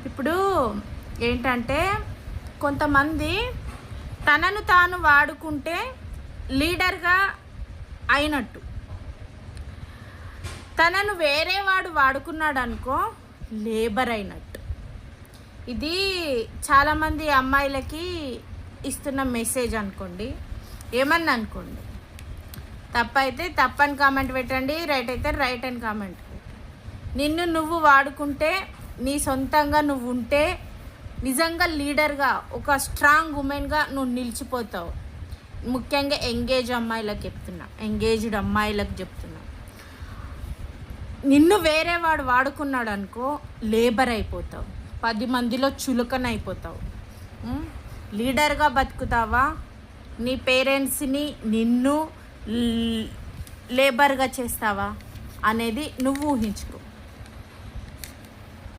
ఇప్పుడు ఏంటంటే కొంతమంది తనను తాను వాడుకుంటే లీడర్గా అయినట్టు, తనను వేరే వాడు వాడుకున్నాడు అనుకో లేబర్ అయినట్టు. ఇది చాలామంది అమ్మాయిలకి ఇస్తున్న మెసేజ్ అనుకోండి, ఏమన్నా అనుకోండి. తప్పైతే తప్పని కామెంట్ పెట్టండి, రైట్ అయితే రైట్ అని కామెంట్ పెట్టండి. నిన్ను నువ్వు వాడుకుంటే, నీ సొంతంగా నువ్వు ఉంటే నిజంగా లీడర్గా ఒక స్ట్రాంగ్ ఉమెన్గా నువ్వు నిలిచిపోతావు. ముఖ్యంగా ఎంగేజ్డ్ అమ్మాయిలకు చెప్తున్నా. నిన్ను వేరే వాడు వాడుకున్నాడు అనుకో లేబర్ అయిపోతావు, 10 మందిలో చులకన అయిపోతావు. లీడర్గా బతుకుతావా, నీ పేరెంట్స్ని నిన్ను లేబర్గా చేస్తావా అనేది నువ్వు ఊహించుకో.